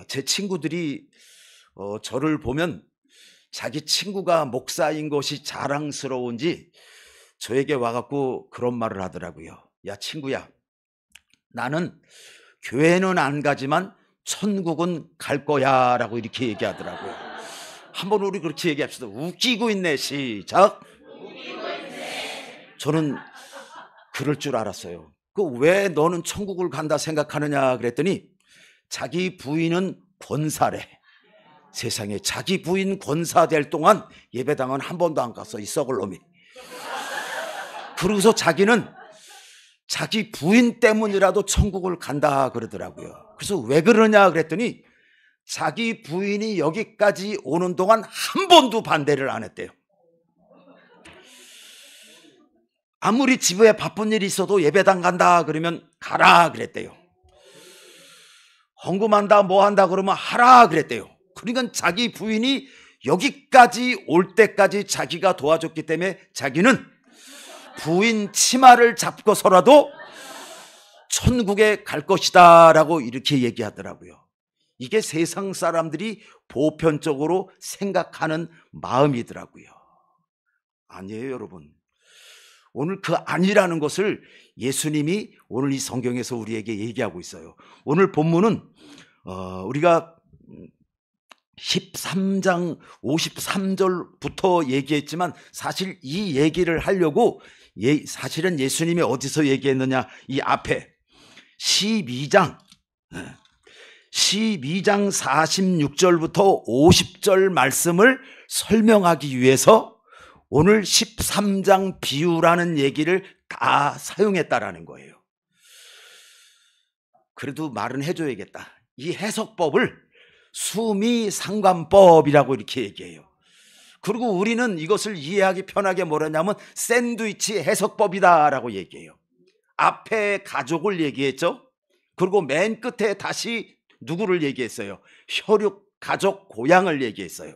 제 친구들이 저를 보면 자기 친구가 목사인 것이 자랑스러운지 저에게 와갖고 그런 말을 하더라고요. 야, 친구야, 나는 교회는 안 가지만 천국은 갈 거야 라고 이렇게 얘기하더라고요. 한번 우리 그렇게 얘기합시다. 웃기고 있네. 시작. 저는 그럴 줄 알았어요. 왜 너는 천국을 간다 생각하느냐 그랬더니 자기 부인은 권사래. 세상에, 자기 부인 권사 될 동안 예배당은 한 번도 안 갔어, 이 썩을 놈이. 그러고서 자기는 자기 부인 때문이라도 천국을 간다 그러더라고요. 그래서 왜 그러냐 그랬더니 자기 부인이 여기까지 오는 동안 한 번도 반대를 안 했대요. 아무리 집에 바쁜 일이 있어도 예배당 간다 그러면 가라 그랬대요. 헌금한다 뭐 한다 그러면 하라 그랬대요. 그러니까 자기 부인이 여기까지 올 때까지 자기가 도와줬기 때문에 자기는 부인 치마를 잡고서라도 천국에 갈 것이다 라고 이렇게 얘기하더라고요. 이게 세상 사람들이 보편적으로 생각하는 마음이더라고요. 아니에요, 여러분. 오늘 그 아니라는 것을 예수님이 오늘 이 성경에서 우리에게 얘기하고 있어요. 오늘 본문은 우리가 13장 53절부터 얘기했지만 사실 이 얘기를 하려고 사실은 예수님이 어디서 얘기했느냐, 이 앞에 12장 46절부터 50절 말씀을 설명하기 위해서 오늘 13장 비유라는 얘기를 다 사용했다라는 거예요. 그래도 말은 해줘야겠다. 이 해석법을 수미상관법이라고 이렇게 얘기해요. 그리고 우리는 이것을 이해하기 편하게 뭐라냐면 샌드위치 해석법이다라고 얘기해요. 앞에 가족을 얘기했죠. 그리고 맨 끝에 다시 누구를 얘기했어요? 혈육, 가족, 고향을 얘기했어요.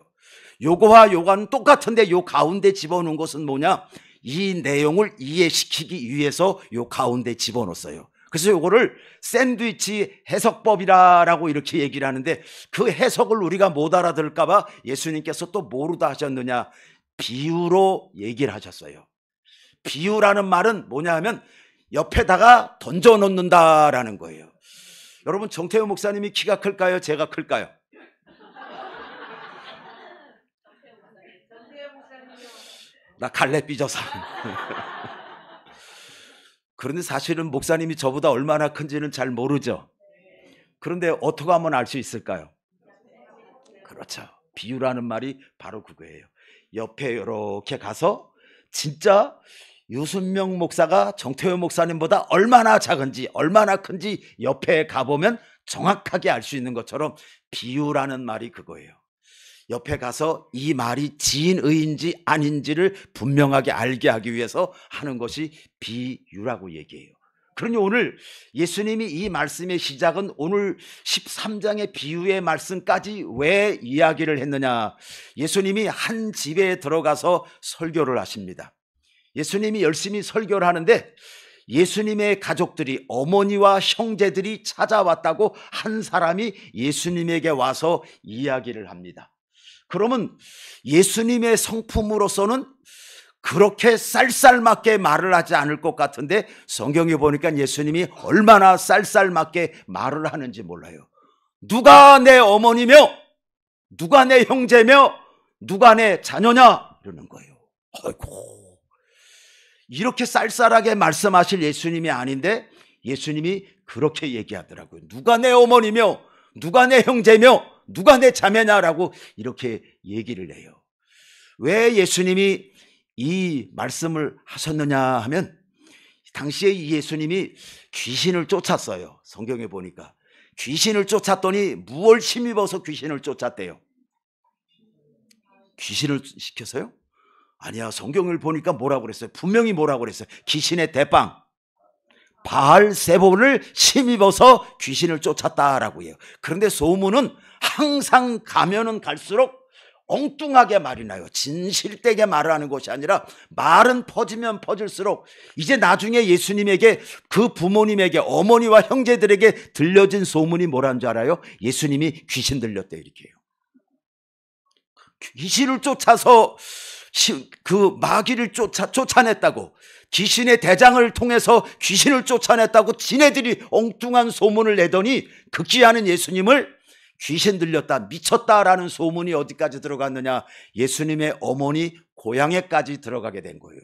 요거와 요거는 똑같은데 요 가운데 집어넣은 것은 뭐냐? 이 내용을 이해시키기 위해서 요 가운데 집어넣었어요. 그래서 요거를 샌드위치 해석법이라고 이렇게 얘기를 하는데 그 해석을 우리가 못 알아들을까봐 예수님께서 또 뭐로다 하셨느냐? 비유로 얘기를 하셨어요. 비유라는 말은 뭐냐 하면 옆에다가 던져놓는다라는 거예요. 여러분, 정태호 목사님이 키가 클까요? 제가 클까요? 나 갈래 삐져서. 그런데 사실은 목사님이 저보다 얼마나 큰지는 잘 모르죠. 그런데 어떻게 하면 알 수 있을까요? 그렇죠. 비유라는 말이 바로 그거예요. 옆에 이렇게 가서 진짜 유순명 목사가 정태호 목사님보다 얼마나 작은지 얼마나 큰지 옆에 가보면 정확하게 알 수 있는 것처럼 비유라는 말이 그거예요. 옆에 가서 이 말이 진의인지 아닌지를 분명하게 알게 하기 위해서 하는 것이 비유라고 얘기해요. 그러니 오늘 예수님이 이 말씀의 시작은 오늘 13장의 비유의 말씀까지 왜 이야기를 했느냐? 예수님이 한 집에 들어가서 설교를 하십니다. 예수님이 열심히 설교를 하는데 예수님의 가족들이, 어머니와 형제들이 찾아왔다고 한 사람이 예수님에게 와서 이야기를 합니다. 그러면 예수님의 성품으로서는 그렇게 쌀쌀맞게 말을 하지 않을 것 같은데 성경에 보니까 예수님이 얼마나 쌀쌀맞게 말을 하는지 몰라요. 누가 내 어머니며 누가 내 형제며 누가 내 자녀냐 이러는 거예요. 아이고, 이렇게 쌀쌀하게 말씀하실 예수님이 아닌데 예수님이 그렇게 얘기하더라고요. 누가 내 어머니며 누가 내 형제며 누가 내 자매냐라고 이렇게 얘기를 해요. 왜 예수님이 이 말씀을 하셨느냐 하면 당시에 이 예수님이 귀신을 쫓았어요. 성경에 보니까 귀신을 쫓았더니 무엇을 힘입어서 귀신을 쫓았대요? 귀신을 시켜서요? 아니야, 성경을 보니까 뭐라고 그랬어요? 분명히 뭐라고 그랬어요? 귀신의 대빵 바알세본을 힘입어서 귀신을 쫓았다라고 해요. 그런데 소문은 항상 가면은 갈수록 엉뚱하게 말이 나요. 진실되게 말을 하는 것이 아니라 말은 퍼지면 퍼질수록 이제 나중에 예수님에게 그 부모님에게 어머니와 형제들에게 들려진 소문이 뭐라는 줄 알아요? 예수님이 귀신 들렸대 이렇게 해요. 귀신을 쫓아서 그 마귀를 쫓아냈다고, 귀신의 대장을 통해서 귀신을 쫓아냈다고 지네들이 엉뚱한 소문을 내더니 극지하는 예수님을 귀신 들렸다, 미쳤다라는 소문이 어디까지 들어갔느냐? 예수님의 어머니 고향에까지 들어가게 된 거예요.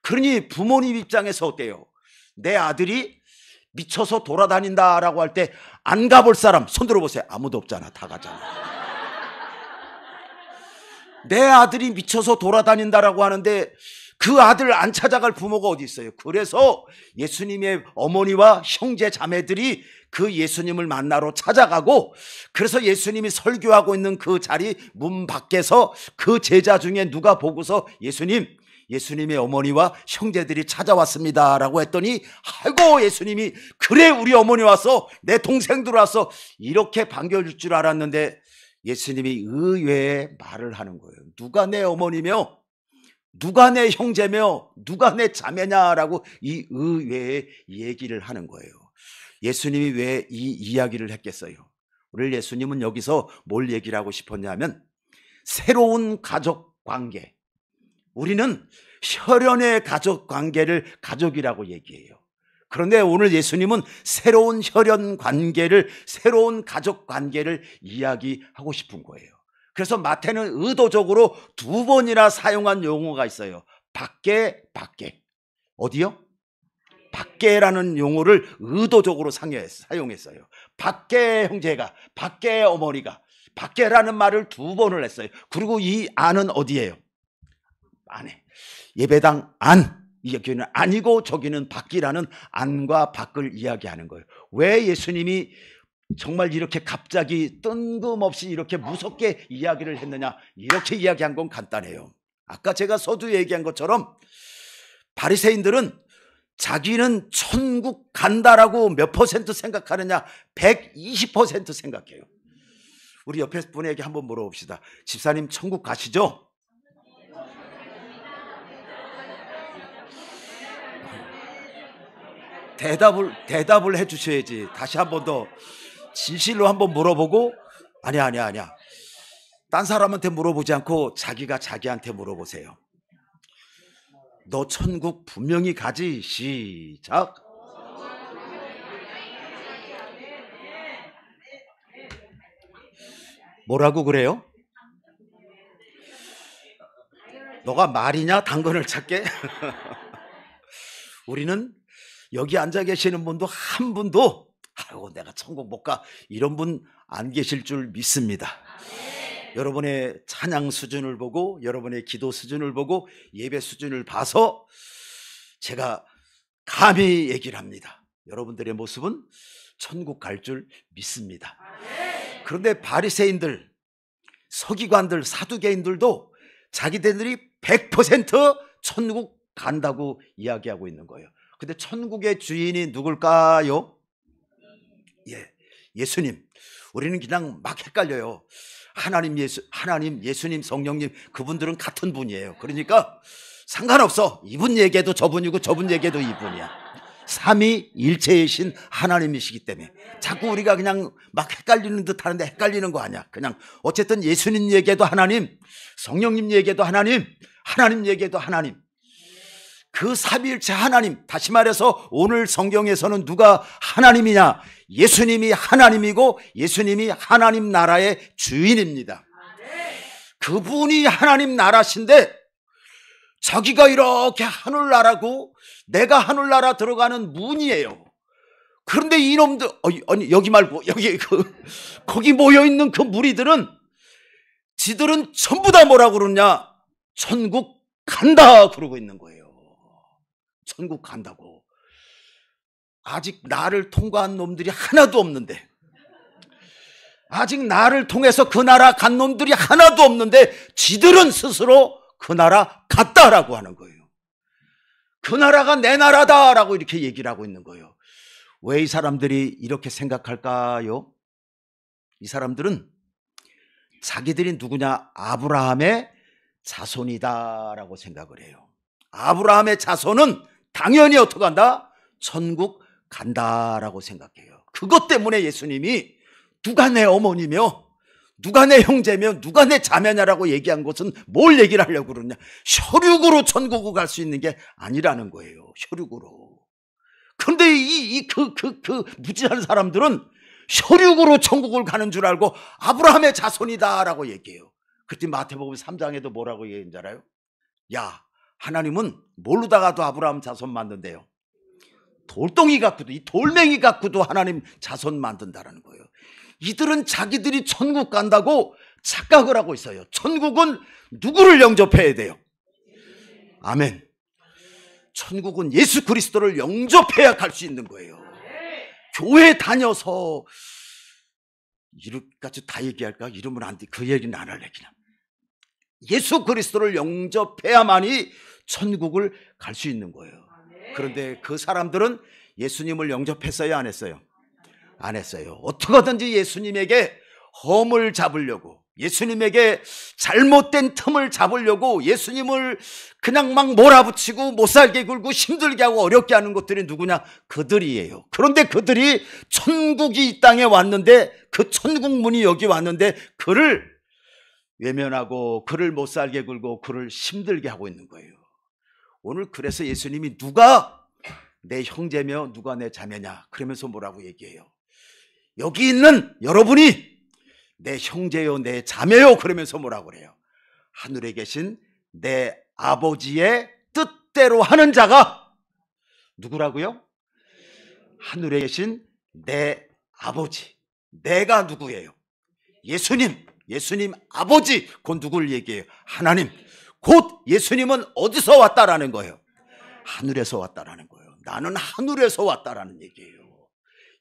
그러니 부모님 입장에서 어때요? 내 아들이 미쳐서 돌아다닌다라고 할 때 안 가볼 사람 손 들어보세요. 아무도 없잖아. 다 가잖아. 내 아들이 미쳐서 돌아다닌다라고 하는데 그 아들을 안 찾아갈 부모가 어디 있어요? 그래서 예수님의 어머니와 형제 자매들이 그 예수님을 만나러 찾아가고, 그래서 예수님이 설교하고 있는 그 자리 문 밖에서 그 제자 중에 누가 보고서 예수님의 어머니와 형제들이 찾아왔습니다 라고 했더니, 아이고 예수님이 그래 우리 어머니 왔어, 내 동생들 왔어, 이렇게 반겨줄 줄 알았는데 예수님이 의외의 말을 하는 거예요. 누가 내 어머니며 누가 내 형제며 누가 내 자매냐라고 이 의외의 얘기를 하는 거예요. 예수님이 왜 이 이야기를 했겠어요? 오늘 예수님은 여기서 뭘 얘기를 하고 싶었냐면 새로운 가족 관계, 우리는 혈연의 가족 관계를 가족이라고 얘기해요. 그런데 오늘 예수님은 새로운 혈연 관계를, 새로운 가족 관계를 이야기하고 싶은 거예요. 그래서 마태는 의도적으로 2번이나 사용한 용어가 있어요. 밖에. 어디요? 밖에라는 용어를 의도적으로 사용했어요. 밖에 형제가, 밖에 어머니가, 밖에라는 말을 2번을 했어요. 그리고 이 안은 어디예요? 안에. 예배당 안. 여기는 안이고 저기는 밖이라는 안과 밖을 이야기하는 거예요. 왜 예수님이 정말 이렇게 갑자기 뜬금없이 이렇게 무섭게 이야기를 했느냐? 이렇게 이야기한 건 간단해요. 아까 제가 서두에 얘기한 것처럼 바리새인들은 자기는 천국 간다라고 몇 퍼센트 생각하느냐? 120% 생각해요. 우리 옆에 분에게 한번 물어봅시다. 집사님 천국 가시죠? 대답을 해주셔야지. 다시 한 번 더 진실로 한번 물어보고, 아니야. 딴 사람한테 물어보지 않고 자기가 자기한테 물어보세요. 너 천국 분명히 가지. 시작. 뭐라고 그래요? 너가 말이냐? 당근을 찾게? 우리는 여기 앉아 계시는 분도 한 분도 아이고 내가 천국 못 가 이런 분 안 계실 줄 믿습니다. 여러분의 찬양 수준을 보고, 여러분의 기도 수준을 보고, 예배 수준을 봐서 제가 감히 얘기를 합니다. 여러분들의 모습은 천국 갈 줄 믿습니다. 그런데 바리새인들, 서기관들, 사두개인들도 자기들이 100% 천국 간다고 이야기하고 있는 거예요. 근데 천국의 주인이 누굴까요? 예수님. 우리는 그냥 막 헷갈려요. 하나님, 예수님, 성령님, 그분들은 같은 분이에요. 그러니까 상관없어. 이분 얘기해도 저분이고 저분 얘기해도 이분이야. 삼위일체이신 하나님이시기 때문에 자꾸 우리가 그냥 막 헷갈리는 듯 하는데 헷갈리는 거 아니야. 그냥 어쨌든 예수님 얘기해도 하나님, 성령님 얘기해도 하나님, 하나님 얘기해도 하나님. 그 삼위일체 하나님, 다시 말해서 오늘 성경에서는 누가 하나님이냐? 예수님이 하나님이고 예수님이 하나님 나라의 주인입니다. 그분이 하나님 나라신데 자기가 이렇게 하늘나라고 내가 하늘나라 들어가는 문이에요. 그런데 이놈들 아니 여기 말고 여기 거기 모여있는 그 무리들은 지들은 전부 다 뭐라고 그러냐? 천국 간다 그러고 있는 거예요. 천국 간다고. 아직 나를 통과한 놈들이 하나도 없는데, 아직 나를 통해서 그 나라 간 놈들이 하나도 없는데 지들은 스스로 그 나라 갔다라고 하는 거예요. 그 나라가 내 나라다라고 이렇게 얘기를 하고 있는 거예요. 왜 이 사람들이 이렇게 생각할까요? 이 사람들은 자기들이 누구냐? 아브라함의 자손이다라고 생각을 해요. 아브라함의 자손은 당연히 어떻게 한다? 천국 간다라고 생각해요. 그것 때문에 예수님이 누가 내 어머니며 누가 내 형제며 누가 내 자매냐라고 얘기한 것은 뭘 얘기를 하려고 그러냐? 혈육으로 천국을 갈 수 있는 게 아니라는 거예요. 혈육으로. 그런데 그 무지한 사람들은 혈육으로 천국을 가는 줄 알고 아브라함의 자손이다라고 얘기해요. 그때 마태복음 3장에도 뭐라고 얘기한 줄 알아요? 야, 하나님은 모르다가도 아브라함 자손 만든대요. 돌덩이 갖고도, 이 돌멩이 갖고도 하나님 자손 만든다라는 거예요. 이들은 자기들이 천국 간다고 착각을 하고 있어요. 천국은 누구를 영접해야 돼요? 아멘. 천국은 예수 그리스도를 영접해야 갈 수 있는 거예요. 교회 다녀서 이렇게까지 다 얘기할까? 이러면 안 돼. 그 얘기는 안 할래. 그냥 예수 그리스도를 영접해야만이 천국을 갈 수 있는 거예요. 그런데 그 사람들은 예수님을 영접했어요? 안 했어요? 안 했어요. 어떻게든지 예수님에게 험을 잡으려고, 예수님에게 잘못된 틈을 잡으려고 예수님을 그냥 막 몰아붙이고 못살게 굴고 힘들게 하고 어렵게 하는 것들이 누구냐? 그들이에요. 그런데 그들이 천국이 이 땅에 왔는데, 그 천국 문이 여기 왔는데 그를 외면하고 그를 못살게 굴고 그를 힘들게 하고 있는 거예요. 오늘 그래서 예수님이 누가 내 형제며 누가 내 자매냐 그러면서 뭐라고 얘기해요? 여기 있는 여러분이 내 형제요 내 자매요 그러면서 뭐라고 그래요? 하늘에 계신 내 아버지의 뜻대로 하는 자가 누구라고요? 하늘에 계신 내 아버지. 내가 누구예요? 예수님 아버지. 곧 누구를 얘기해요? 하나님. 곧 예수님은 어디서 왔다라는 거예요? 하늘에서 왔다라는 거예요. 나는 하늘에서 왔다라는 얘기예요.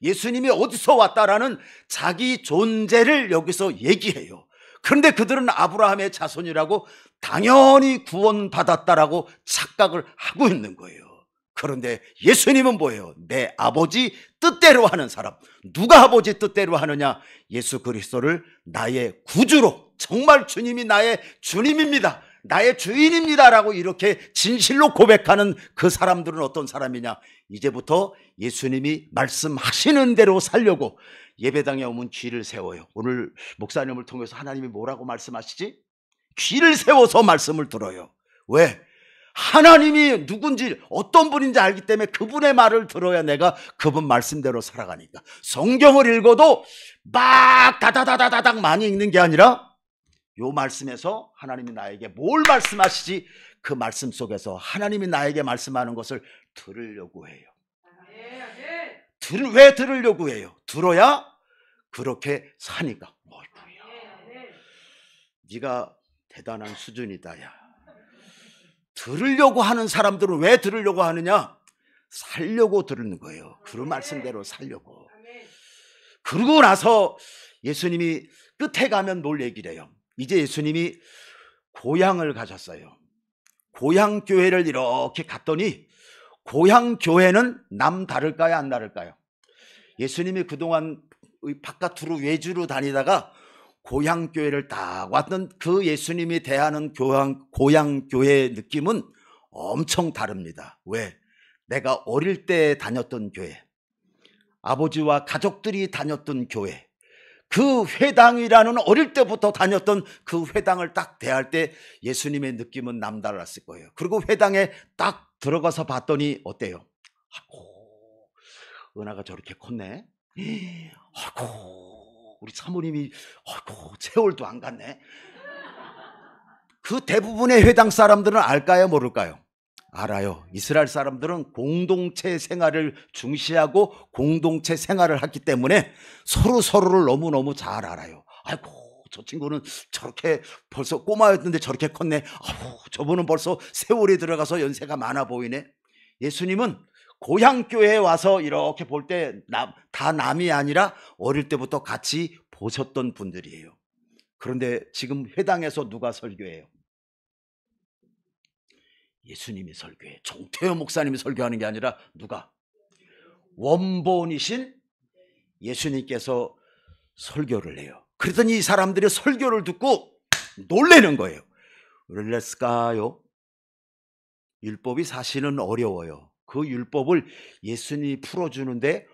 예수님이 어디서 왔다라는 자기 존재를 여기서 얘기해요. 그런데 그들은 아브라함의 자손이라고 당연히 구원받았다라고 착각을 하고 있는 거예요. 그런데 예수님은 뭐예요? 내 아버지 뜻대로 하는 사람. 누가 아버지 뜻대로 하느냐? 예수 그리스도를 나의 구주로, 정말 주님이 나의 주님입니다, 나의 주인입니다라고 이렇게 진실로 고백하는 그 사람들은 어떤 사람이냐? 이제부터 예수님이 말씀하시는 대로 살려고 예배당에 오면 귀를 세워요. 오늘 목사님을 통해서 하나님이 뭐라고 말씀하시지? 귀를 세워서 말씀을 들어요. 왜? 하나님이 누군지 어떤 분인지 알기 때문에 그분의 말을 들어야 내가 그분 말씀대로 살아가니까. 성경을 읽어도 막 다다다다닥 많이 읽는 게 아니라 요 말씀에서 하나님이 나에게 뭘 말씀하시지, 그 말씀 속에서 하나님이 나에게 말씀하는 것을 들으려고 해요. 왜 들으려고 해요? 들어야 그렇게 사니까. 네가 대단한 수준이다. 야, 들으려고 하는 사람들은 왜 들으려고 하느냐? 살려고 들는 거예요. 그 말씀대로 살려고. 그러고 나서 예수님이 끝에 가면 뭘 얘기를 해요? 이제 예수님이 고향을 가셨어요. 고향 교회를 이렇게 갔더니 고향 교회는 남다를까요? 안 다를까요? 예수님이 그동안 바깥으로 외주로 다니다가 고향 교회를 딱 왔던 그 예수님이 대하는 고향 교회의 느낌은 엄청 다릅니다. 왜? 내가 어릴 때 다녔던 교회, 아버지와 가족들이 다녔던 교회, 그 회당이라는 어릴 때부터 다녔던 그 회당을 딱 대할 때 예수님의 느낌은 남달랐을 거예요. 그리고 회당에 딱 들어가서 봤더니 어때요? 아이고, 은하가 저렇게 컸네. 아이고, 우리 사모님이 아이고, 세월도 안 갔네. 그 대부분의 회당 사람들은 알까요? 모를까요? 알아요. 이스라엘 사람들은 공동체 생활을 중시하고 공동체 생활을 했기 때문에 서로를 너무너무 잘 알아요. 아이고, 저 친구는 저렇게 벌써 꼬마였는데 저렇게 컸네. 아이고, 저분은 벌써 세월이 들어가서 연세가 많아 보이네. 예수님은 고향교회에 와서 이렇게 볼 때 다 남이 아니라 어릴 때부터 같이 보셨던 분들이에요. 그런데 지금 회당에서 누가 설교해요? 예수님이 설교해. 정태호 목사님이 설교하는 게 아니라 누가? 원본이신 예수님께서 설교를 해요. 그랬더니 이 사람들이 설교를 듣고 놀라는 거예요. 왜 그랬을까요? 율법이 사실은 어려워요. 그 율법을 예수님이 풀어주는데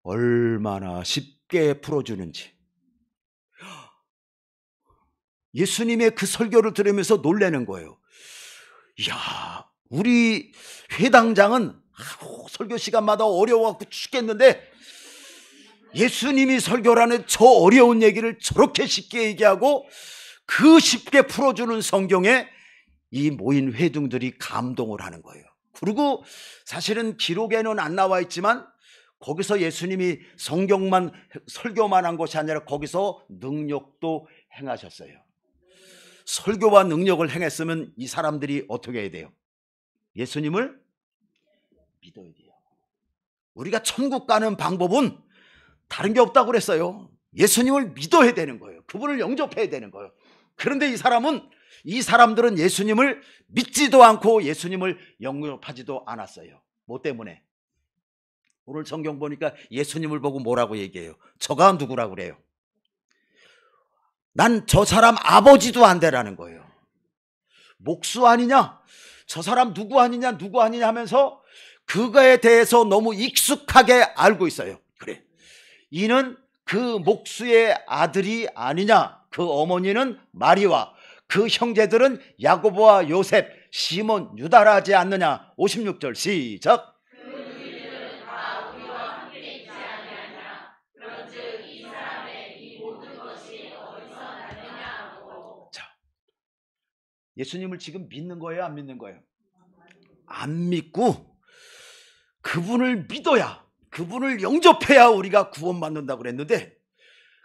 얼마나 쉽게 풀어주는지. 예수님의 그 설교를 들으면서 놀라는 거예요. 이야, 우리 회당장은 설교 시간마다 어려워갖고 죽겠는데 예수님이 설교라는 저 어려운 얘기를 저렇게 쉽게 얘기하고 그 쉽게 풀어주는 성경에 이 모인 회중들이 감동을 하는 거예요. 그리고 사실은 기록에는 안 나와 있지만 거기서 예수님이 성경만 설교만 한 것이 아니라 거기서 능력도 행하셨어요. 설교와 능력을 행했으면 이 사람들이 어떻게 해야 돼요? 예수님을 믿어야 돼요. 우리가 천국 가는 방법은 다른 게 없다고 그랬어요. 예수님을 믿어야 되는 거예요. 그분을 영접해야 되는 거예요. 그런데 이 사람들은 예수님을 믿지도 않고 예수님을 영접하지도 않았어요. 뭐 때문에? 오늘 성경 보니까 예수님을 보고 뭐라고 얘기해요? 저가 누구라고 그래요? 난 저 사람 아버지도 안 되라는 거예요. 목수 아니냐? 저 사람 누구 아니냐? 누구 아니냐 하면서 그거에 대해서 너무 익숙하게 알고 있어요. 그래, 이는 그 목수의 아들이 아니냐? 그 어머니는 마리와 그 형제들은 야고보와 요셉, 시몬, 유다라 하지 않느냐? 56절 시작. 예수님을 지금 믿는 거예요, 안 믿는 거예요? 안 믿고 그분을 믿어야, 그분을 영접해야 우리가 구원받는다고 그랬는데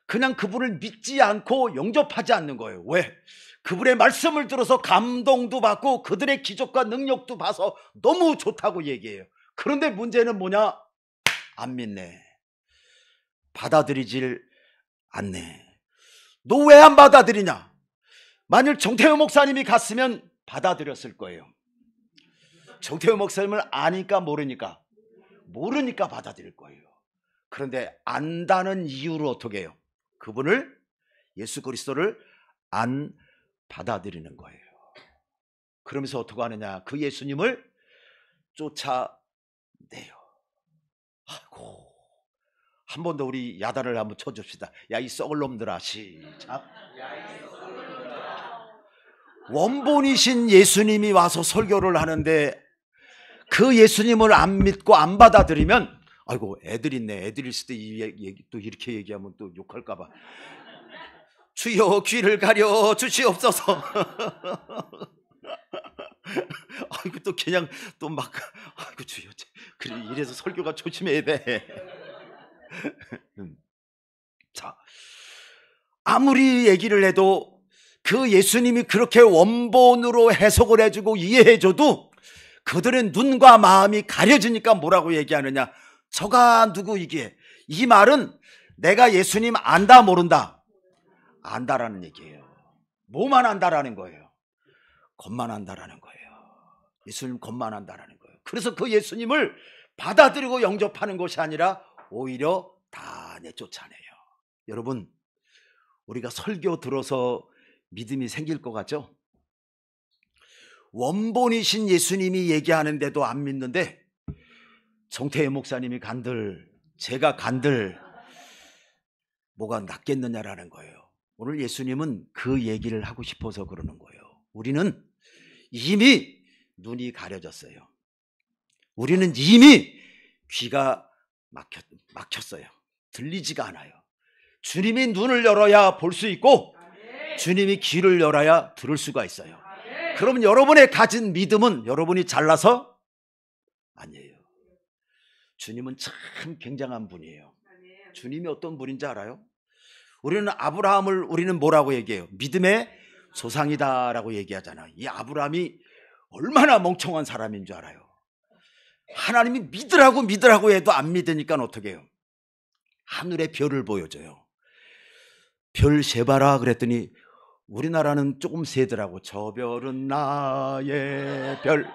그냥 그분을 믿지 않고 영접하지 않는 거예요. 왜? 그분의 말씀을 들어서 감동도 받고 그들의 기적과 능력도 봐서 너무 좋다고 얘기해요. 그런데 문제는 뭐냐? 안 믿네. 받아들이질 않네. 너 왜 안 받아들이냐? 만일 정태호 목사님이 갔으면 받아들였을 거예요. 정태호 목사님을 아니까 모르니까? 모르니까 받아들일 거예요. 그런데 안다는 이유로 어떻게 해요? 그분을, 예수 그리스도를 안 받아들이는 거예요. 그러면서 어떻게 하느냐? 그 예수님을 쫓아내요. 아이고, 한 번 더 우리 야단을 한번 쳐줍시다. 야, 이 썩을 놈들아. 시작. 원본이신 예수님이 와서 설교를 하는데 그 예수님을 안 믿고 안 받아들이면, 아이고, 애들 있네. 애들 있을 때 이 얘기 또 이렇게 얘기하면 또 욕할까봐. 주여 귀를 가려 주시옵소서. 아이고, 또 그냥 또 막, 아이고 주여, 그래, 이래서 설교가 조심해야 돼. 자, 아무리 얘기를 해도 그 예수님이 그렇게 원본으로 해석을 해주고 이해해줘도 그들의 눈과 마음이 가려지니까 뭐라고 얘기하느냐? 저가 누구 이게? 이 말은 내가 예수님 안다 모른다? 안다라는 얘기예요. 뭐만 안다라는 거예요? 것만 안다라는 거예요. 예수님 것만 안다라는 거예요. 그래서 그 예수님을 받아들이고 영접하는 것이 아니라 오히려 다 내쫓아내요. 여러분, 우리가 설교 들어서 믿음이 생길 것 같죠? 원본이신 예수님이 얘기하는데도 안 믿는데 정태희 목사님이 간들, 제가 간들 뭐가 낫겠느냐라는 거예요. 오늘 예수님은 그 얘기를 하고 싶어서 그러는 거예요. 우리는 이미 눈이 가려졌어요. 우리는 이미 귀가 막혔어요. 들리지가 않아요. 주님이 눈을 열어야 볼 수 있고 주님이 귀를 열어야 들을 수가 있어요. 그럼 여러분의 가진 믿음은 여러분이 잘나서 아니에요. 주님은 참 굉장한 분이에요. 주님이 어떤 분인지 알아요? 우리는 아브라함을 우리는 뭐라고 얘기해요? 믿음의 조상이다라고 얘기하잖아요. 이 아브라함이 얼마나 멍청한 사람인 줄 알아요? 하나님이 믿으라고 해도 안 믿으니까 어떻게 해요? 하늘의 별을 보여줘요. 별 세봐라 그랬더니 우리나라는 조금 세더라고. 저 별은 나의 별.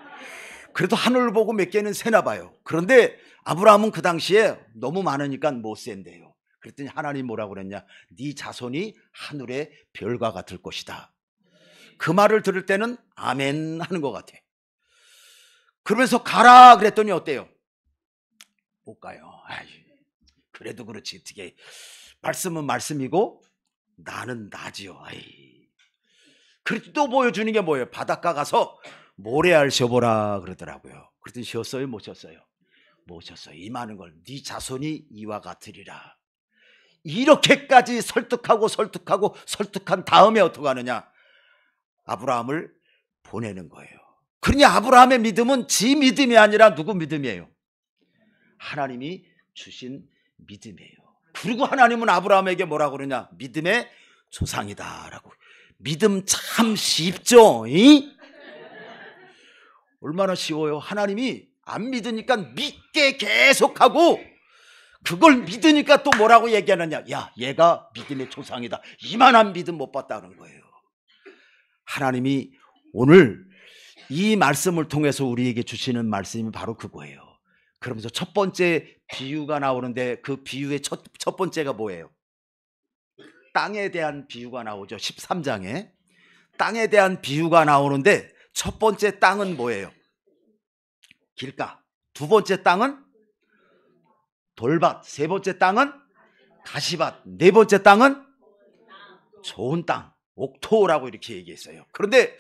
그래도 하늘을 보고 몇 개는 세나 봐요. 그런데 아브라함은 그 당시에 너무 많으니까 못 센대요. 그랬더니 하나님 뭐라고 그랬냐? 네 자손이 하늘의 별과 같을 것이다. 그 말을 들을 때는 아멘 하는 것 같아. 그러면서 가라 그랬더니 어때요? 못 가요. 아이, 그래도 그렇지 어떻게, 말씀은 말씀이고 나는 나지요. 아이. 그래도 또 보여주는 게 뭐예요? 바닷가 가서 모래알 쉬어보라 그러더라고요. 그랬더니 쉬었어요? 못 쉬었어요? 못 쉬었어요. 이 많은 걸 네 자손이 이와 같으리라. 이렇게까지 설득한 다음에 어떻게 하느냐? 아브라함을 보내는 거예요. 그러니 아브라함의 믿음은 지 믿음이 아니라 누구 믿음이에요? 하나님이 주신 믿음이에요. 그리고 하나님은 아브라함에게 뭐라고 그러냐? 믿음의 조상이다 라고. 믿음 참 쉽죠? 얼마나 쉬워요. 하나님이 안 믿으니까 믿게 계속하고, 그걸 믿으니까 또 뭐라고 얘기하느냐? 야, 얘가 믿음의 조상이다. 이만한 믿음 못 봤다는 거예요. 하나님이 오늘 이 말씀을 통해서 우리에게 주시는 말씀이 바로 그거예요. 그러면서 첫 번째 비유가 나오는데 그 비유의 첫 번째가 뭐예요? 땅에 대한 비유가 나오죠. 13장에 땅에 대한 비유가 나오는데 첫 번째 땅은 뭐예요? 길가. 두 번째 땅은 돌밭. 세 번째 땅은 가시밭. 네 번째 땅은 좋은 땅, 옥토라고 이렇게 얘기했어요. 그런데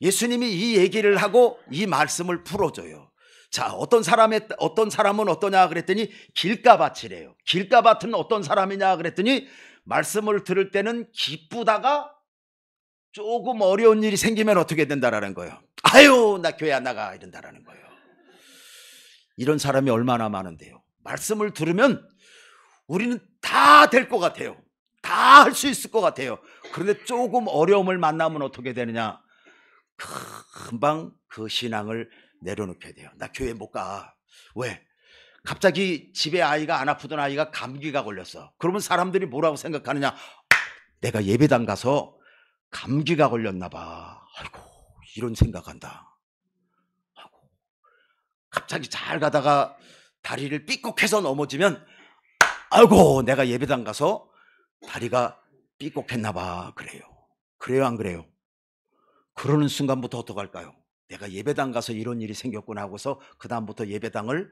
예수님이 이 얘기를 하고 이 말씀을 풀어줘요. 자, 어떤 사람은 어떠냐 그랬더니 길가밭이래요. 길가밭은 어떤 사람이냐 그랬더니 말씀을 들을 때는 기쁘다가 조금 어려운 일이 생기면 어떻게 된다라는 거예요. 아유, 나 교회 안 나가 이런다라는 거예요. 이런 사람이 얼마나 많은데요. 말씀을 들으면 우리는 다 될 것 같아요. 다 할 수 있을 것 같아요. 그런데 조금 어려움을 만나면 어떻게 되느냐? 금방 그 신앙을 내려놓게 돼요. 나 교회 못 가. 왜? 갑자기 집에 아이가, 안 아프던 아이가 감기가 걸렸어. 그러면 사람들이 뭐라고 생각하느냐? 내가 예배당 가서 감기가 걸렸나 봐. 아이고, 이런 생각한다. 갑자기 잘 가다가 다리를 삐걱해서 넘어지면 아이고, 내가 예배당 가서 다리가 삐걱했나 봐. 그래요. 그래요, 안 그래요? 그러는 순간부터 어떡할까요? 내가 예배당 가서 이런 일이 생겼구나 하고서 그 다음부터 예배당을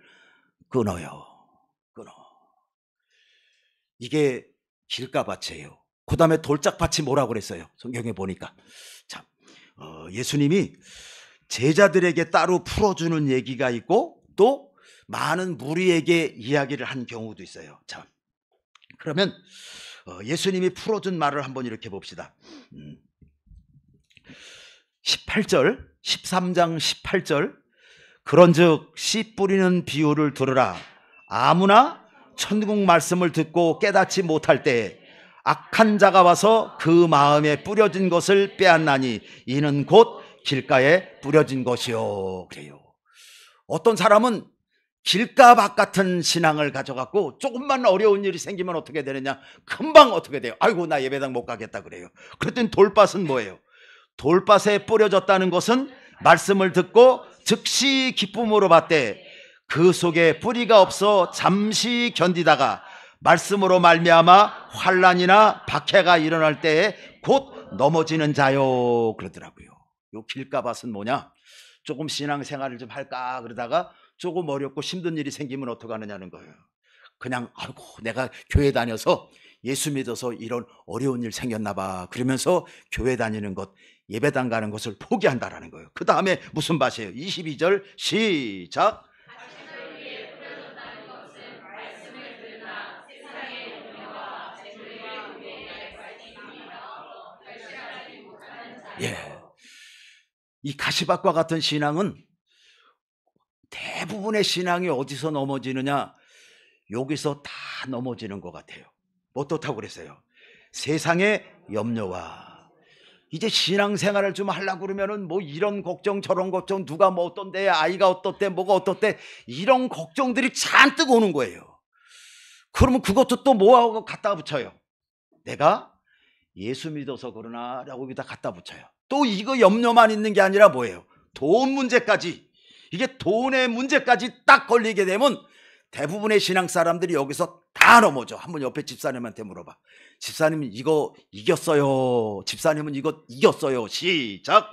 끊어요. 끊어. 이게 길가밭이에요. 그 다음에 돌짝밭이 뭐라고 그랬어요? 성경에 보니까. 자, 예수님이 제자들에게 따로 풀어주는 얘기가 있고 또 많은 무리에게 이야기를 한 경우도 있어요. 자, 그러면 예수님이 풀어준 말을 한번 이렇게 봅시다. 18절, 13장 18절. 그런즉 씨 뿌리는 비유를 들으라. 아무나 천국 말씀을 듣고 깨닫지 못할 때에 악한 자가 와서 그 마음에 뿌려진 것을 빼앗나니 이는 곧 길가에 뿌려진 것이요. 그래요. 어떤 사람은 길가밭 같은 신앙을 가져갖고 조금만 어려운 일이 생기면 어떻게 되느냐? 금방 어떻게 돼요? 아이고, 나 예배당 못 가겠다 그래요. 그랬더니 돌밭은 뭐예요? 돌밭에 뿌려졌다는 것은 말씀을 듣고 즉시 기쁨으로 받되 그 속에 뿌리가 없어 잠시 견디다가 말씀으로 말미암아 환난이나 박해가 일어날 때에 곧 넘어지는 자요. 그러더라고요. 요 길가밭은 뭐냐? 조금 신앙생활을 좀 할까 그러다가 조금 어렵고 힘든 일이 생기면 어떡하느냐는 거예요. 그냥 아이고, 내가 교회 다녀서 예수 믿어서 이런 어려운 일 생겼나 봐. 그러면서 교회 다니는 것, 예배당 가는 것을 포기한다라는 거예요. 그 다음에 무슨 밭이에요? 22절 시작. 예, 이 가시밭과 같은 신앙은 대부분의 신앙이 어디서 넘어지느냐? 여기서 다 넘어지는 것 같아요. 어떻다고 그랬어요? 세상의 염려와. 이제 신앙생활을 좀 하려고 그러면은 뭐 이런 걱정 저런 걱정, 누가 뭐 어떤데, 아이가 어떻대, 뭐가 어떻대, 이런 걱정들이 잔뜩 오는 거예요. 그러면 그것도 또 뭐하고 갖다 붙여요? 내가 예수 믿어서 그러나 라고 여기다 갖다 붙여요. 또 이거 염려만 있는 게 아니라 뭐예요? 돈 문제까지. 이게 돈의 문제까지 딱 걸리게 되면 대부분의 신앙 사람들이 여기서 다 넘어져. 한번 옆에 집사님한테 물어봐. 집사님은 이거 이겼어요. 집사님은 이거 이겼어요. 시작.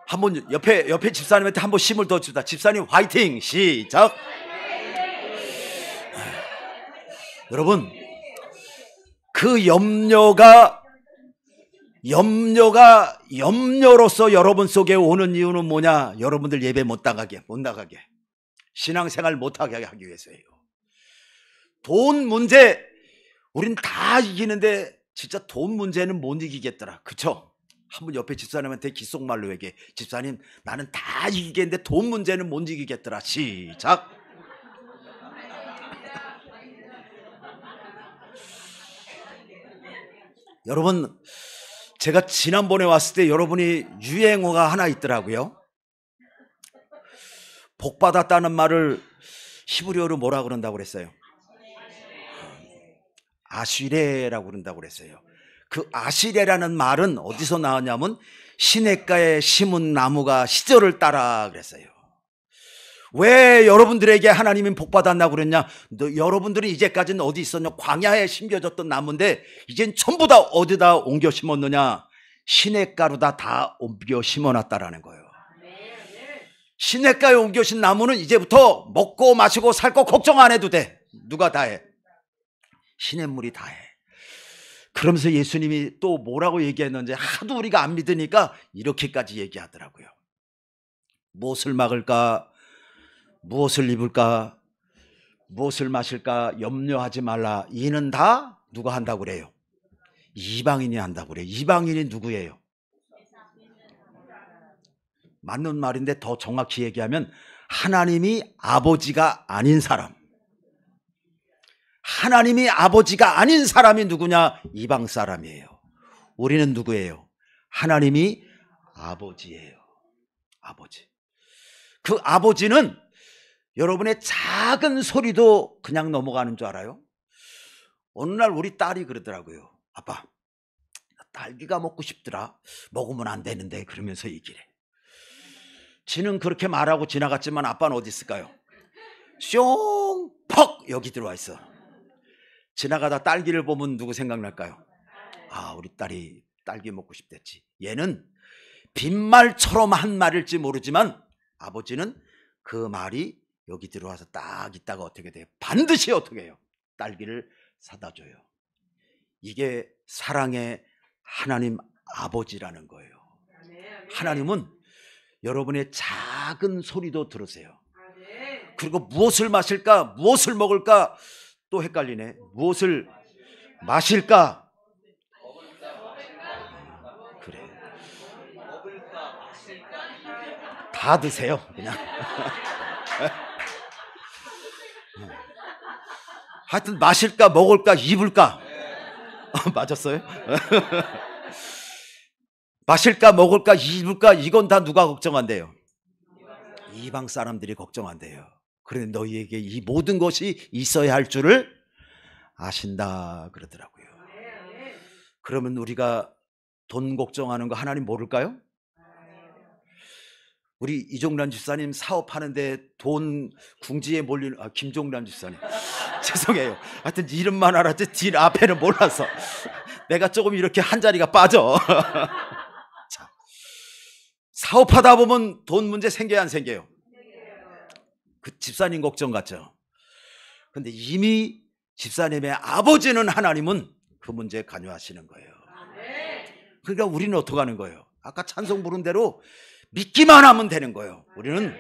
한번 옆에 집사님한테 한번 힘을 더 주다. 집사님 화이팅. 시작. 여러분, 그 염려로서 여러분 속에 오는 이유는 뭐냐? 여러분들 예배 못 나가게 신앙생활 못하게 하기 위해서예요. 돈 문제 우린 다 이기는데 진짜 돈 문제는 못 이기겠더라. 그쵸? 한번 옆에 집사님한테 귓속말로 얘기해. 집사님, 나는 다 이기겠는데 돈 문제는 못 이기겠더라. 시작. 여러분, 제가 지난번에 왔을 때 여러분이 유행어가 하나 있더라고요. 복 받았다는 말을 히브리어로 뭐라 그런다고 그랬어요? 아시레라고 그런다고 그랬어요. 그 아시레라는 말은 어디서 나왔냐면 시냇가에 심은 나무가 시절을 따라 그랬어요. 왜 여러분들에게 하나님이 복 받았나 그랬냐? 여러분들이 이제까지는 어디 있었냐? 광야에 심겨졌던 나무인데 이젠 전부 다 어디다 옮겨 심었느냐? 시냇가로다 다 옮겨 심어놨다라는 거예요. 시냇가에 옮겨 심 나무는 이제부터 먹고 마시고 살 거 걱정 안 해도 돼. 누가 다 해? 시냇물이 다 해. 그러면서 예수님이 또 뭐라고 얘기했는지 하도 우리가 안 믿으니까 이렇게까지 얘기하더라고요. 무엇을 막을까? 무엇을 입을까? 무엇을 마실까? 염려하지 말라. 이는 다 누가 한다고 그래요? 이방인이 한다고 그래요. 이방인이 누구예요? 맞는 말인데 더 정확히 얘기하면 하나님이 아버지가 아닌 사람. 하나님이 아버지가 아닌 사람이 누구냐? 이방 사람이에요. 우리는 누구예요? 하나님이 아버지예요. 아버지. 그 아버지는 여러분의 작은 소리도 그냥 넘어가는 줄 알아요? 어느 날 우리 딸이 그러더라고요. 아빠, 딸기가 먹고 싶더라. 먹으면 안 되는데. 그러면서 얘기를 해. 지는 그렇게 말하고 지나갔지만 아빠는 어디 있을까요? 숑! 여기 들어와 있어. 지나가다 딸기를 보면 누구 생각날까요? 아, 우리 딸이 딸기 먹고 싶댔지. 얘는 빈말처럼 한 말일지 모르지만 아버지는 그 말이 여기 들어와서 딱 있다가 어떻게 돼요? 반드시 어떻게 해요? 딸기를 사다 줘요. 이게 사랑의 하나님 아버지라는 거예요. 하나님은 여러분의 작은 소리도 들으세요. 그리고 무엇을 마실까? 무엇을 먹을까? 또 헷갈리네. 무엇을 마실까? 그래. 다 드세요, 그냥. 하여튼 마실까, 먹을까, 입을까? 맞았어요? 마실까, 먹을까, 입을까? 이건 다 누가 걱정한대요? 이방 사람들이 걱정한대요. 그런데 너희에게 이 모든 것이 있어야 할 줄을 아신다 그러더라고요. 그러면 우리가 돈 걱정하는 거 하나님 모를까요? 우리 이종란 집사님 사업하는데 돈 궁지에 몰리는 김종란 집사님 죄송해요. 하여튼 이름만 알았지 뒤 앞에는 몰라서 내가 조금 이렇게 한 자리가 빠져. 자, 사업하다 보면 돈 문제 생겨야 안 생겨요? 그 집사님 걱정 같죠? 근데 이미 집사님의 아버지는 하나님은 그 문제에 관여하시는 거예요. 그러니까 우리는 어떻게 하는 거예요? 아까 찬송 부른 대로 믿기만 하면 되는 거예요. 우리는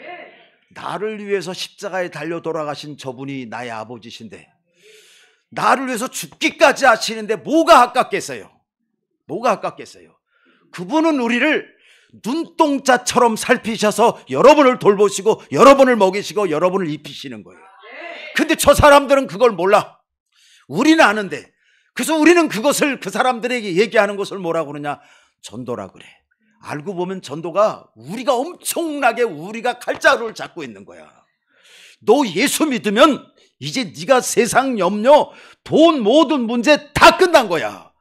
나를 위해서 십자가에 달려 돌아가신 저분이 나의 아버지신데 나를 위해서 죽기까지 하시는데 뭐가 아깝겠어요? 뭐가 아깝겠어요? 그분은 우리를 눈동자처럼 살피셔서 여러분을 돌보시고 여러분을 먹이시고 여러분을 입히시는 거예요. 근데 저 사람들은 그걸 몰라. 우리는 아는데. 그래서 우리는 그것을 그 사람들에게 얘기하는 것을 뭐라고 그러냐? 전도라 그래. 알고 보면 전도가 우리가 엄청나게 우리가 칼자루를 잡고 있는 거야. 너 예수 믿으면 이제 네가 세상 염려, 돈 모든 문제 다 끝난 거야.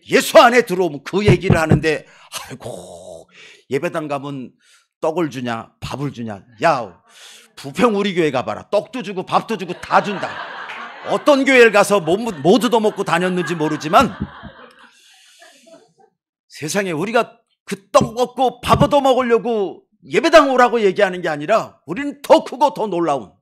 예수 안에 들어오면 그 얘기를 하는데, 아이고, 예배당 가면 떡을 주냐 밥을 주냐. 야, 부평 우리 교회 가봐라. 떡도 주고 밥도 주고 다 준다. 어떤 교회를 가서 못 얻어먹고 다녔는지 모르지만 세상에 우리가 그 떡 먹고 밥 얻어먹으려고 예배당 오라고 얘기하는 게 아니라 우리는 더 크고 더 놀라운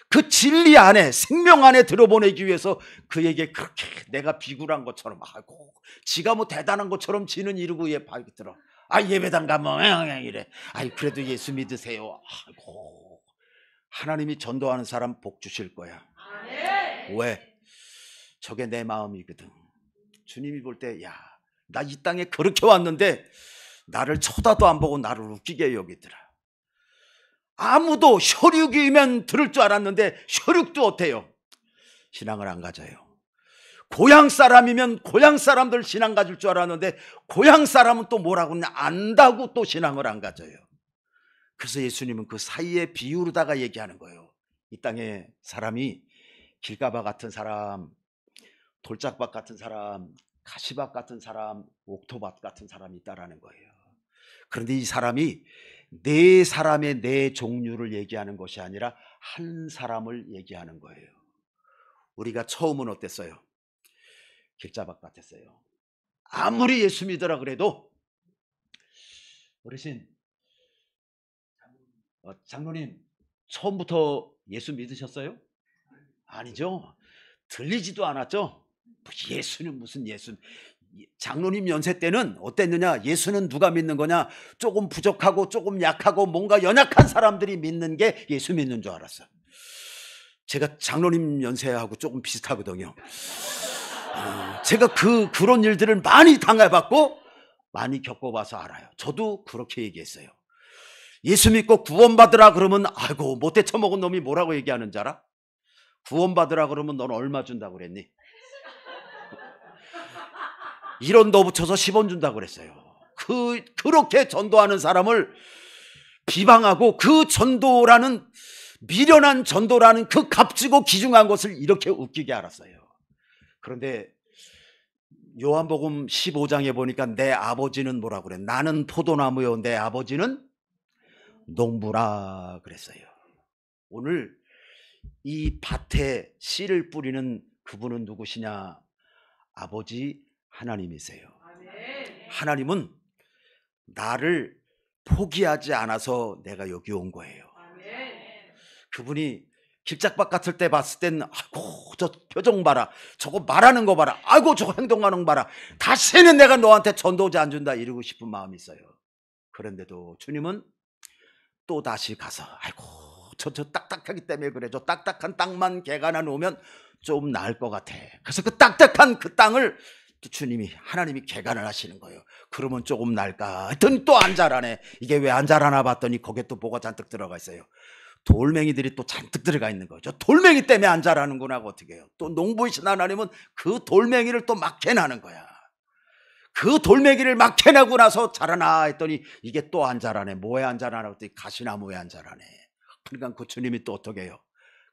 그 진리 안에, 생명 안에 들어보내기 위해서 그에게 그렇게 내가 비굴한 것처럼, 아이고, 지가 뭐 대단한 것처럼 지는 이러고 들어. 아, 예배당 가면 이래. 아이, 그래도 예수 믿으세요. 아이고, 하나님이 전도하는 사람 복 주실 거야. 왜? 저게 내 마음이거든. 주님이 볼 때, 야, 나 이 땅에 그렇게 왔는데 나를 쳐다도 안 보고 나를 웃기게 여기더라. 아무도 혈육이면 들을 줄 알았는데 혈육도 어때요? 신앙을 안 가져요. 고향 사람이면 고향 사람들 신앙 가질 줄 알았는데 고향 사람은 또 뭐라고 하냐, 안다고 또 신앙을 안 가져요. 그래서 예수님은 그 사이에 비유로다가 얘기하는 거예요. 이 땅에 사람이 길가박 같은 사람, 돌짝밭 같은 사람, 가시밭 같은 사람, 옥토밭 같은 사람이 있다라는 거예요. 그런데 이 사람이 네 사람의 네 종류를 얘기하는 것이 아니라 한 사람을 얘기하는 거예요. 우리가 처음은 어땠어요? 길자박 같았어요. 아무리 예수 믿으라 그래도, 어르신, 장로님 처음부터 예수 믿으셨어요? 아니죠. 들리지도 않았죠. 예수는 무슨 예수. 장로님 연세 때는 어땠느냐, 예수는 누가 믿는 거냐, 조금 부족하고 조금 약하고 뭔가 연약한 사람들이 믿는 게 예수 믿는 줄 알았어. 제가 장로님 연세하고 조금 비슷하거든요. 제가 그런 일들을 많이 당해봤고 많이 겪어봐서 알아요. 저도 그렇게 얘기했어요. 예수 믿고 구원받으라 그러면, 아이고, 못돼 처먹은 놈이 뭐라고 얘기하는 줄 알아? 구원받으라 그러면 넌 얼마 준다고 그랬니? 1원 더 붙여서 10원 준다고 그랬어요. 그렇게 전도하는 사람을 비방하고, 그 전도라는, 미련한 전도라는 그 값지고 귀중한 것을 이렇게 웃기게 알았어요. 그런데 요한복음 15장에 보니까 내 아버지는 뭐라고 그래? 나는 포도나무요 내 아버지는 농부라 그랬어요. 오늘 이 밭에 씨를 뿌리는 그분은 누구시냐? 아버지 하나님이세요. 하나님은 나를 포기하지 않아서 내가 여기 온 거예요. 그분이 길짝밭 같을 때 봤을 땐, 아이고, 저 표정 봐라, 저거 말하는 거 봐라, 아이고, 저거 행동하는 거 봐라, 다시는 내가 너한테 전도지 안 준다 이러고 싶은 마음이 있어요. 그런데도 주님은 또 다시 가서, 아이고, 저 딱딱하기 때문에 그래, 저 딱딱한 땅만 개가나 놓으면 좀 나을 것 같아. 그래서 그 딱딱한 그 땅을 또 하나님이 개간을 하시는 거예요. 그러면 조금 날까 했더니 또 안 자라네. 이게 왜 안 자라나 봤더니 거기에 또 뭐가 잔뜩 들어가 있어요. 돌멩이들이 또 잔뜩 들어가 있는 거죠. 돌멩이 때문에 안 자라는구나 하고 어떻게 해요. 또 농부이신 하나님은 그 돌멩이를 또 막 캐나는 거야. 그 돌멩이를 막 캐내고 나서 자라나 했더니 이게 또 안 자라네. 뭐에 안 자라나 했더니 가시나무에 안 자라네. 그러니까 그 주님이 또 어떻게 해요.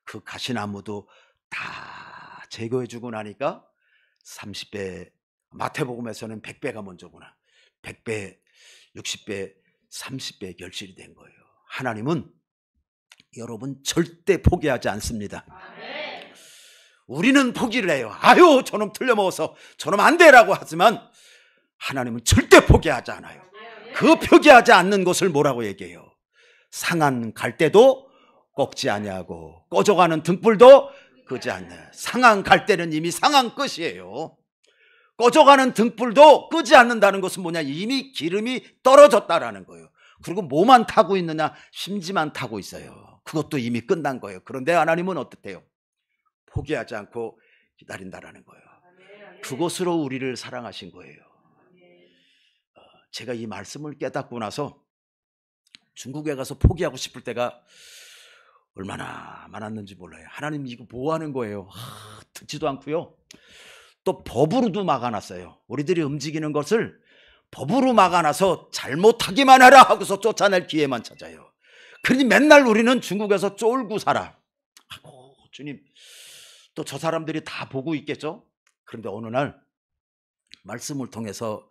그 가시나무도 다 제거해주고 나니까 30배, 마태복음에서는 100배가 먼저구나. 100배, 60배, 30배 결실이 된 거예요. 하나님은 여러분 절대 포기하지 않습니다. 우리는 포기를 해요. 아유, 저놈 틀려먹어서 저놈 안 되라고 하지만 하나님은 절대 포기하지 않아요. 그 포기하지 않는 것을 뭐라고 얘기해요? 상한 갈대도 꺾지 아니하고 꺼져가는 등불도 끄지 않는. 상한 갈대는 이미 상한 끝이에요. 꺼져가는 등불도 끄지 않는다는 것은 뭐냐? 이미 기름이 떨어졌다라는 거예요. 그리고 뭐만 타고 있느냐? 심지만 타고 있어요. 그것도 이미 끝난 거예요. 그런데 하나님은 어떻대요? 포기하지 않고 기다린다라는 거예요. 그것으로 우리를 사랑하신 거예요. 제가 이 말씀을 깨닫고 나서 중국에 가서 포기하고 싶을 때가 얼마나 많았는지 몰라요. 하나님 이거 뭐 하는 거예요? 듣지도 않고요. 또 법으로도 막아놨어요. 우리들이 움직이는 것을 법으로 막아놔서 잘못하기만 하라 하고서 쫓아낼 기회만 찾아요. 그러니 맨날 우리는 중국에서 쫄고 살아. 아이고, 주님, 또 저 사람들이 다 보고 있겠죠? 그런데 어느 날 말씀을 통해서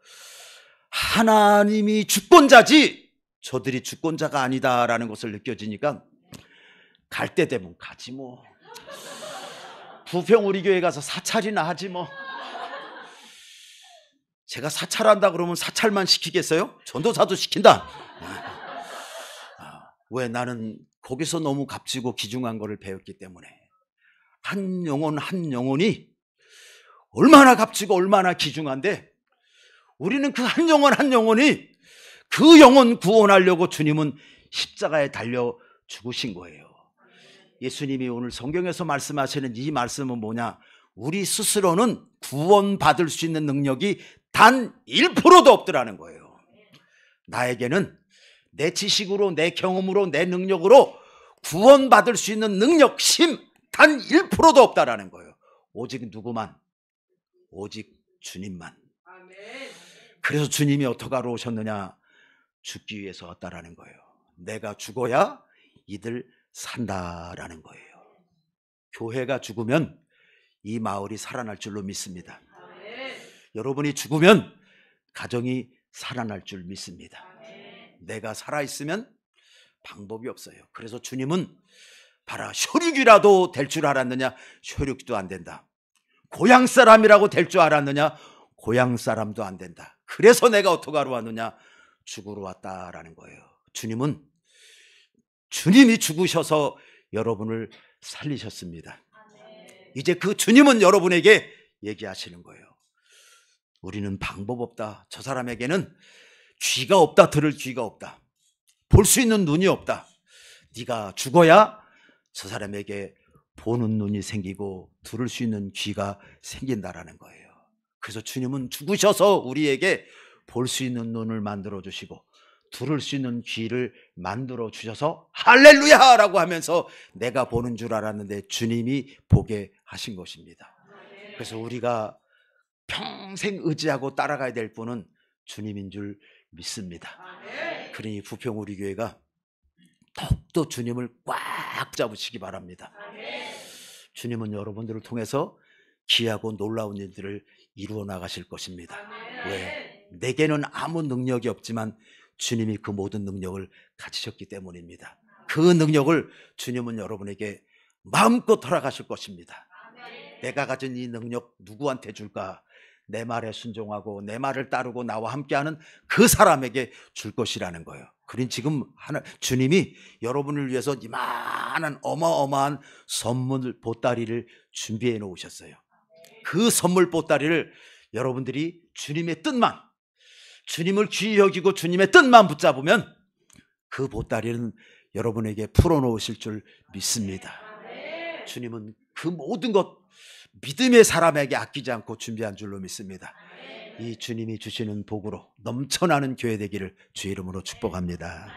하나님이 주권자지 저들이 주권자가 아니다라는 것을 느껴지니까 갈 때 되면 가지 뭐. 부평 우리 교회 가서 사찰이나 하지 뭐. 제가 사찰한다 그러면 사찰만 시키겠어요? 전도사도 시킨다. 왜? 나는 거기서 너무 값지고 귀중한 거를 배웠기 때문에. 한 영혼 한 영혼이 얼마나 값지고 얼마나 귀중한데 우리는 그 한 영혼 한 영혼이 그 영혼 구원하려고 주님은 십자가에 달려 죽으신 거예요. 예수님이 오늘 성경에서 말씀하시는 이 말씀은 뭐냐? 우리 스스로는 구원받을 수 있는 능력이 단 1%도 없더라는 거예요. 나에게는 내 지식으로, 내 경험으로, 내 능력으로 구원받을 수 있는 능력, 힘 단 1%도 없다라는 거예요. 오직 누구만? 오직 주님만. 그래서 주님이 어떻게 하러 오셨느냐? 죽기 위해서 왔다라는 거예요. 내가 죽어야 이들 산다라는 거예요. 교회가 죽으면 이 마을이 살아날 줄로 믿습니다. 여러분이 죽으면 가정이 살아날 줄 믿습니다. 내가 살아있으면 방법이 없어요. 그래서 주님은 봐라, 혈육이라도 될 줄 알았느냐? 혈육도 안 된다. 고향 사람이라고 될 줄 알았느냐? 고향 사람도 안 된다. 그래서 내가 어떻게 하러 왔느냐? 죽으러 왔다라는 거예요. 주님이 죽으셔서 여러분을 살리셨습니다. 이제 그 주님은 여러분에게 얘기하시는 거예요. 우리는 방법 없다. 저 사람에게는 귀가 없다. 들을 귀가 없다. 볼 수 있는 눈이 없다. 네가 죽어야 저 사람에게 보는 눈이 생기고 들을 수 있는 귀가 생긴다라는 거예요. 그래서 주님은 죽으셔서 우리에게 볼 수 있는 눈을 만들어 주시고 들을 수 있는 귀를 만들어 주셔서 할렐루야라고 하면서 내가 보는 줄 알았는데 주님이 보게 하신 것입니다. 그래서 우리가 평생 의지하고 따라가야 될 분은 주님인 줄 믿습니다. 그러니 부평 우리 교회가 더욱더 주님을 꽉 잡으시기 바랍니다. 주님은 여러분들을 통해서 귀하고 놀라운 일들을 이루어 나가실 것입니다. 왜? 내게는 아무 능력이 없지만 주님이 그 모든 능력을 가지셨기 때문입니다. 그 능력을 주님은 여러분에게 마음껏 허락하실 것입니다. 내가 가진 이 능력 누구한테 줄까? 내 말에 순종하고 내 말을 따르고 나와 함께하는 그 사람에게 줄 것이라는 거예요. 그러니 지금 주님이 여러분을 위해서 이만한 어마어마한 선물 보따리를 준비해 놓으셨어요. 그 선물 보따리를 여러분들이 주님의 뜻만, 주님을 귀히 여기고 주님의 뜻만 붙잡으면 그 보따리는 여러분에게 풀어놓으실 줄 믿습니다. 주님은 그 모든 것 믿음의 사람에게 아끼지 않고 준비한 줄로 믿습니다. 이 주님이 주시는 복으로 넘쳐나는 교회 되기를 주의 이름으로 축복합니다.